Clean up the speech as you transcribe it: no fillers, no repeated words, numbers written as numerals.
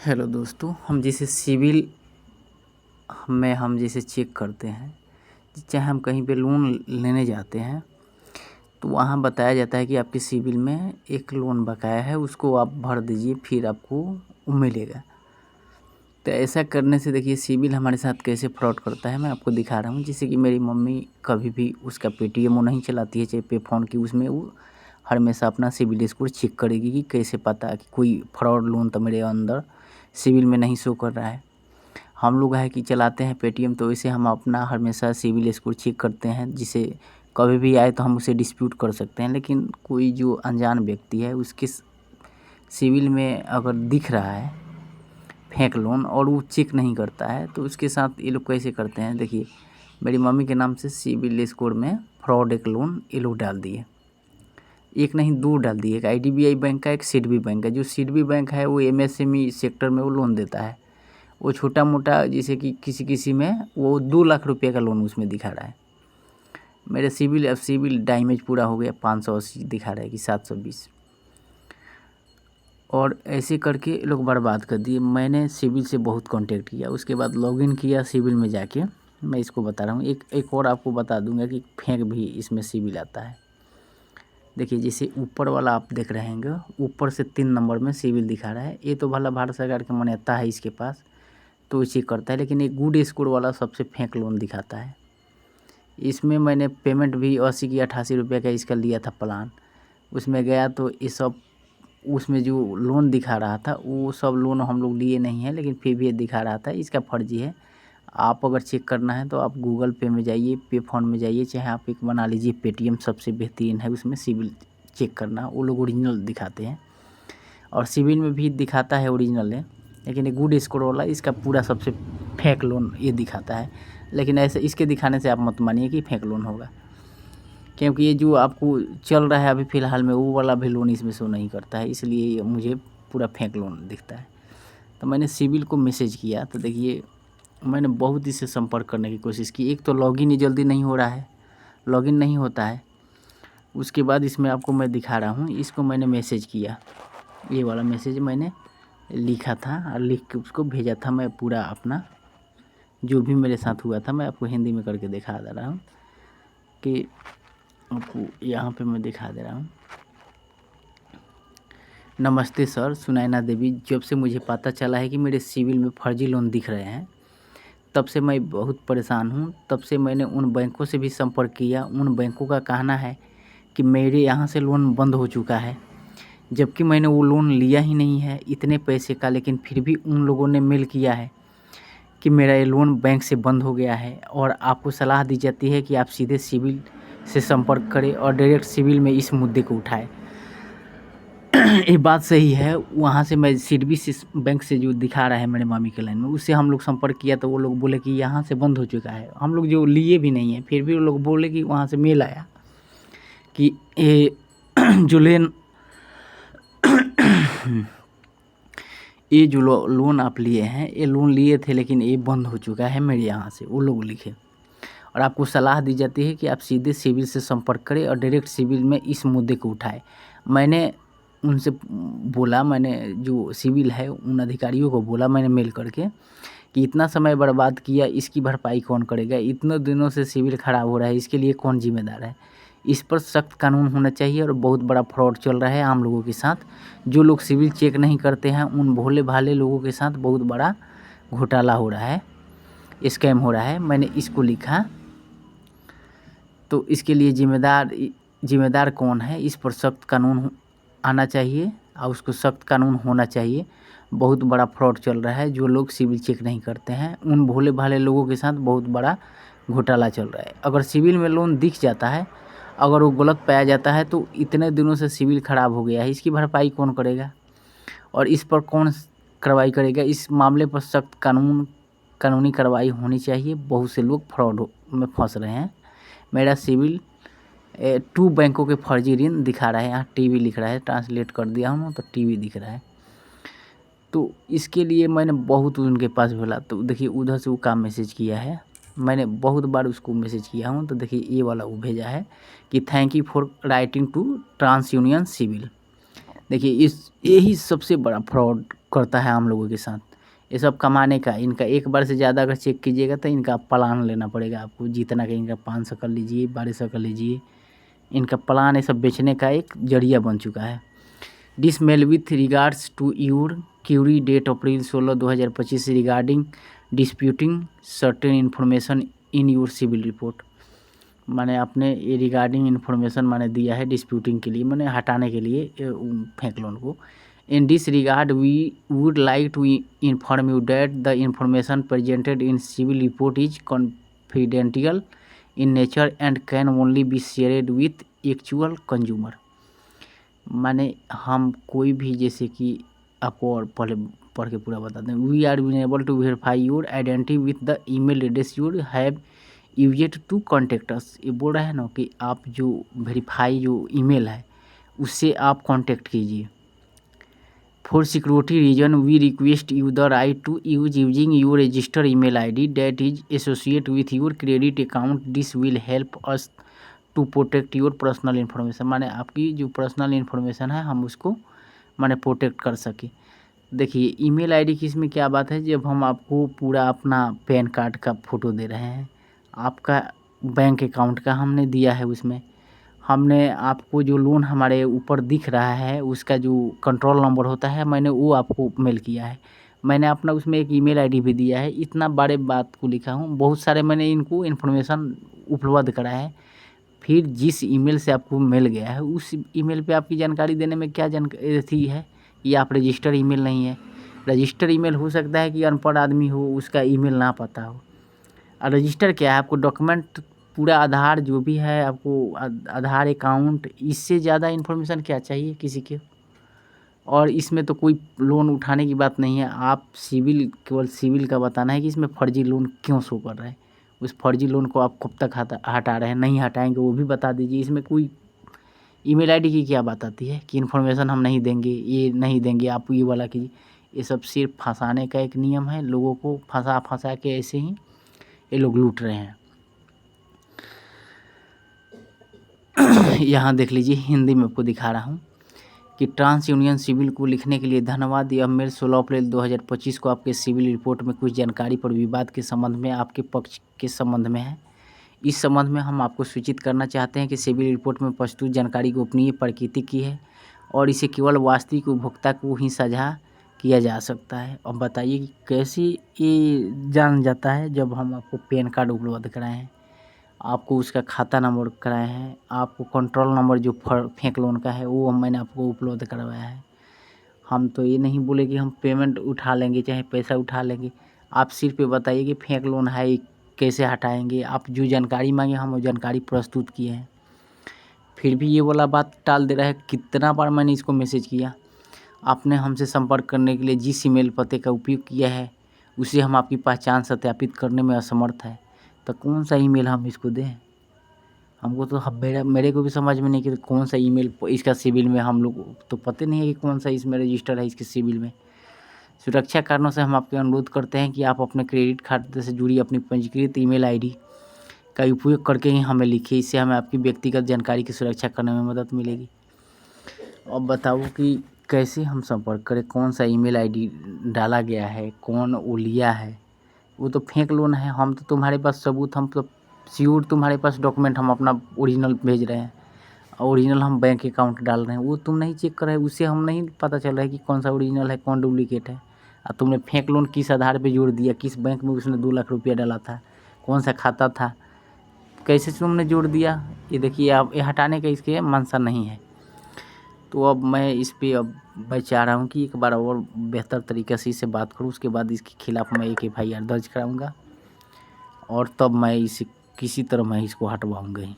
Hello दोस्तों, हम जैसे सिविल में हम जैसे चेक करते हैं, चाहे हम कहीं पे लोन लेने जाते हैं तो वहाँ बताया जाता है कि आपके सिविल में एक लोन बकाया है, उसको आप भर दीजिए फिर आपको मिलेगा। तो ऐसा करने से देखिए सिविल हमारे साथ कैसे फ्रॉड करता है, मैं आपको दिखा रहा हूँ। जैसे कि मेरी मम्मी कभी भी उसका पेटीएम वो नहीं चलाती है, चाहे पे फ़ोन की, उसमें वो हमेशा अपना सिविल स्कोर चेक करेगी कि कैसे पता कि कोई फ्रॉड लोन तो मेरे अंदर सिविल में नहीं शो कर रहा है। हम लोग है कि चलाते हैं पेटीएम, तो इसे हम अपना हमेशा सिविल स्कोर चेक करते हैं, जिसे कभी भी आए तो हम उसे डिस्प्यूट कर सकते हैं। लेकिन कोई जो अनजान व्यक्ति है उसके सिविल में अगर दिख रहा है फेक लोन और वो चेक नहीं करता है, तो उसके साथ ये लोग कैसे करते हैं। देखिए मेरी मम्मी के नाम से सिविल स्कोर में फ्रॉड एक लोन ये लोग डाल दिए, एक नहीं दो डाल दिए। एक IDBI बैंक का, एक सिडबी बैंक का। जो सिडबी बैंक है वो MSME सेक्टर में वो लोन देता है। वो छोटा मोटा जैसे कि किसी में वो 2 लाख रुपये का लोन उसमें दिखा रहा है। मेरे सिविल डैमेज पूरा हो गया, 580 दिखा रहा है कि 720, और ऐसे करके लोग बर्बाद कर दिए। मैंने सिविल से बहुत कांटेक्ट किया, उसके बाद लॉगिन किया सिविल में जाके। मैं इसको बता रहा हूँ, एक और आपको बता दूंगा कि फेक भी इसमें सिविल आता है। देखिए जैसे ऊपर वाला आप देख रहे हैं, ऊपर से 3 नंबर में सिविल दिखा रहा है। ये तो भला भारत सरकार की मान्यता है इसके पास, तो इसे करता है। लेकिन एक गुड स्कोर वाला सबसे फेक लोन दिखाता है। इसमें मैंने पेमेंट भी 80 की 88 रुपये का इसका लिया था प्लान। उसमें गया तो ये सब, उसमें जो लोन दिखा रहा था वो सब लोन हम लोग लिए नहीं है, लेकिन फिर भी ये दिखा रहा था। इसका फर्जी है। आप अगर चेक करना है तो आप गूगल पे में जाइए, पे फ़ोन में जाइए, चाहे आप एक बना लीजिए पेटीएम, सबसे बेहतरीन है। उसमें सिविल चेक करना, वो लोग ओरिजिनल दिखाते हैं और सिविल में भी दिखाता है ओरिजिनल है। लेकिन ये गुड स्कोर वाला इसका पूरा सबसे फेक लोन ये दिखाता है। लेकिन ऐसे इसके दिखाने से आप मत मानिए कि फेक लोन होगा, क्योंकि ये जो आपको चल रहा है अभी फ़िलहाल में वो वाला भी लोन इसमें शो नहीं करता है, इसलिए मुझे पूरा फेक लोन दिखता है। तो मैंने सिविल को मैसेज किया, तो देखिए मैंने बहुत इससे संपर्क करने की कोशिश की। एक तो लॉगिन ही जल्दी नहीं हो रहा है, लॉगिन नहीं होता है। उसके बाद इसमें आपको मैं दिखा रहा हूँ, इसको मैंने मैसेज किया, ये वाला मैसेज मैंने लिखा था और लिख के उसको भेजा था। मैं पूरा अपना जो भी मेरे साथ हुआ था मैं आपको हिंदी में करके दिखा दे रहा हूँ, कि आपको यहाँ पे मैं दिखा दे रहा हूँ। नमस्ते सर, सुनैना देवी। जब से मुझे पता चला है कि मेरे सिविल में फर्जी लोन दिख रहे हैं, तब से मैं बहुत परेशान हूँ। तब से मैंने उन बैंकों से भी संपर्क किया। उन बैंकों का कहना है कि मेरे यहाँ से लोन बंद हो चुका है, जबकि मैंने वो लोन लिया ही नहीं है इतने पैसे का। लेकिन फिर भी उन लोगों ने मेल किया है कि मेरा ये लोन बैंक से बंद हो गया है, और आपको सलाह दी जाती है कि आप सीधे सिविल से संपर्क करें और डायरेक्ट सिविल में इस मुद्दे को उठाएं। ये बात सही है। वहाँ से मैं सिडबी से बैंक से जो दिखा रहा है मेरे मामी के लाइन में, उससे हम लोग संपर्क किया, तो वो लोग बोले कि यहाँ से बंद हो चुका है। हम लोग जो लिए भी नहीं है, फिर भी वो लोग बोले कि वहाँ से मेल आया कि ये जो ये जो लोन आप लिए हैं, ये लोन लिए थे लेकिन ये बंद हो चुका है मेरे यहाँ से, वो लोग लिखे। और आपको सलाह दी जाती है कि आप सीधे सिविल से संपर्क करें और डायरेक्ट सिविल में इस मुद्दे को उठाएं। मैंने उनसे बोला, मैंने जो सिविल है उन अधिकारियों को बोला मैंने मेल करके कि इतना समय बर्बाद किया, इसकी भरपाई कौन करेगा। इतने दिनों से सिविल ख़राब हो रहा है, इसके लिए कौन जिम्मेदार है। इस पर सख्त कानून होना चाहिए। और बहुत बड़ा फ्रॉड चल रहा है आम लोगों के साथ। जो लोग सिविल चेक नहीं करते हैं उन भोले भाले लोगों के साथ बहुत बड़ा घोटाला हो रहा है, स्कैम हो रहा है। मैंने इसको लिखा, तो इसके लिए जिम्मेदार कौन है, इस पर सख्त कानून आना चाहिए और उसको सख्त कानून होना चाहिए। बहुत बड़ा फ्रॉड चल रहा है। जो लोग सिविल चेक नहीं करते हैं उन भोले भाले लोगों के साथ बहुत बड़ा घोटाला चल रहा है। अगर सिविल में लोन दिख जाता है, अगर वो गलत पाया जाता है, तो इतने दिनों से सिविल ख़राब हो गया है, इसकी भरपाई कौन करेगा और इस पर कौन कार्रवाई करेगा। इस मामले पर सख्त कानूनी कार्रवाई होनी चाहिए। बहुत से लोग फ्रॉड में फंस रहे हैं। मेरा सिविल 2 बैंकों के फर्जी ऋण दिखा रहा है। यहाँ टीवी लिख रहा है, ट्रांसलेट कर दिया हूँ तो टीवी दिख रहा है। तो इसके लिए मैंने बहुत उनके पास बोला, तो देखिए उधर से वो काम मैसेज किया है। मैंने बहुत बार उसको मैसेज किया हूँ, तो देखिए ये वाला वो भेजा है कि thank you for writing to TransUnion CIBIL. देखिए यही सबसे बड़ा फ्रॉड करता है आम लोगों के साथ। ये सब कमाने का, इनका एक बार से ज़्यादा अगर चेक कीजिएगा तो इनका प्लान लेना पड़ेगा आपको, जितना कि इनका 500 कर लीजिए, 1200 कर लीजिए, इनका प्लान ये सब बेचने का एक जरिया बन चुका है। This mail with regards to your query date April 16 2025 regarding disputing certain information in your CIBIL report. मैंने अपने ये रिगार्डिंग इन्फॉर्मेशन मैंने दिया है डिस्प्यूटिंग के लिए, मैंने हटाने के लिए फेक लोन को। In this regard we would like to inform you that the information presented in CIBIL report is confidential in nature and can only be shared with actual consumer. माने हम कोई भी, जैसे कि आपको और पहले पढ़ के पूरा बता दें, we are unable to verify your identity with the email address you'd have used to contact us. ये बोल रहा है ना कि आप जो वेरीफाई जो ईमेल है उससे आप कांटेक्ट कीजिए। For security reason we request you the right to use using your register email ID that is associate with your credit account. This will help us to protect your personal information. माने आपकी जो personal information है हम उसको माने protect कर सके। देखिए ईमेल आईडी की इसमें क्या बात है, जब हम आपको पूरा अपना पैन कार्ड का फ़ोटो दे रहे हैं, आपका बैंक अकाउंट का हमने दिया है, उसमें हमने आपको जो लोन हमारे ऊपर दिख रहा है उसका जो कंट्रोल नंबर होता है मैंने वो आपको मेल किया है। मैंने अपना उसमें एक ईमेल आईडी भी दिया है। इतना बड़े बात को लिखा हूँ, बहुत सारे मैंने इनको इन्फॉर्मेशन उपलब्ध कराया है। फिर जिस ईमेल से आपको मिल गया है उस ईमेल पे आपकी जानकारी देने में क्या जानकारी है, ये आप रजिस्टर ईमेल नहीं है। रजिस्टर ईमेल हो सकता है कि अनपढ़ आदमी हो, उसका ईमेल ना पता हो। और रजिस्टर क्या है, आपको डॉक्यूमेंट पूरा आधार जो भी है आपको आधार अकाउंट, इससे ज़्यादा इन्फॉर्मेशन क्या चाहिए किसी के। और इसमें तो कोई लोन उठाने की बात नहीं है, आप सिविल, केवल सिविल का बताना है कि इसमें फर्जी लोन क्यों शो कर रहा है। उस फर्जी लोन को आप कब तक हटा रहे हैं, नहीं हटाएंगे वो भी बता दीजिए। इसमें कोई ईमेल आईडी की क्या बात आती है कि इन्फॉर्मेशन हम नहीं देंगे, ये नहीं देंगे, आप ये वाला कीजिए। ये सब सिर्फ फंसाने का एक नियम है, लोगों को फंसा फंसा के ऐसे ही ये लोग लूट रहे हैं। यहाँ देख लीजिए, हिंदी में आपको दिखा रहा हूँ कि ट्रांस यूनियन सिविल को लिखने के लिए धन्यवाद। यह मेल 16 अप्रैल 2025 को आपके सिविल रिपोर्ट में कुछ जानकारी पर विवाद के संबंध में आपके पक्ष के संबंध में है। इस संबंध में हम आपको सूचित करना चाहते हैं कि सिविल रिपोर्ट में प्रस्तुत जानकारी गोपनीय प्रकृति की है और इसे केवल वास्तविक उपभोक्ता को ही साझा किया जा सकता है। अब बताइए कि कैसे ये जान जाता है, जब हम आपको पैन कार्ड उपलब्ध कराए हैं, आपको उसका खाता नंबर कराए हैं, आपको कंट्रोल नंबर जो फेक लोन का है वो मैंने आपको उपलब्ध करवाया है। हम तो ये नहीं बोले कि हम पेमेंट उठा लेंगे चाहे पैसा उठा लेंगे। आप सिर्फ ये बताइए कि फेक लोन है ये कैसे हटाएंगे। आप जो जानकारी मांगे हम वो जानकारी प्रस्तुत किए हैं, फिर भी ये वाला बात टाल दे रहा है। कितना बार मैंने इसको मैसेज किया, आपने हमसे संपर्क करने के लिए जिस ईमेल पते का उपयोग किया है उसे हम आपकी पहचान सत्यापित करने में असमर्थ है, तो कौन सा ईमेल हम इसको दें। हमको तो मेरे को भी समझ में नहीं कि कौन सा ईमेल इसका सिविल में, हम लोग तो पता नहीं है कि कौन सा इसमें रजिस्टर है इसके सिविल में। सुरक्षा कारणों से हम आपके अनुरोध करते हैं कि आप अपने क्रेडिट खाते से जुड़ी अपनी पंजीकृत ईमेल आईडी का उपयोग करके ही हमें लिखिए। इससे हमें आपकी व्यक्तिगत जानकारी की सुरक्षा करने में मदद मिलेगी। अब बताओ कि कैसे हम संपर्क करें, कौन सा ईमेल आईडी डाला गया है, कौन वो लिया है। वो तो फेक लोन है। हम तो तुम्हारे पास सबूत, हम तो श्योर तुम्हारे पास डॉक्यूमेंट हम अपना ओरिजिनल भेज रहे हैं, ओरिजिनल हम बैंक अकाउंट डाल रहे हैं, वो तुम नहीं चेक कर रहे, उससे हम नहीं पता चल रहा है कि कौन सा ओरिजिनल है कौन डुप्लीकेट है। और तुमने फेक लोन किस आधार पे जोड़ दिया, किस बैंक में उसने 2 लाख रुपया डाला था, कौन सा खाता था, कैसे तुमने जोड़ दिया। ये देखिए, आप ये हटाने का इसके मंशा नहीं है। तो अब मैं इस पर अब मैं चाह रहा हूँ कि एक बार और बेहतर तरीके से इससे बात करूँ, उसके बाद इसके खिलाफ़ मैं एक FIR दर्ज कराऊँगा और तब मैं इसे किसी तरह मैं इसको हटवाऊँगा ही।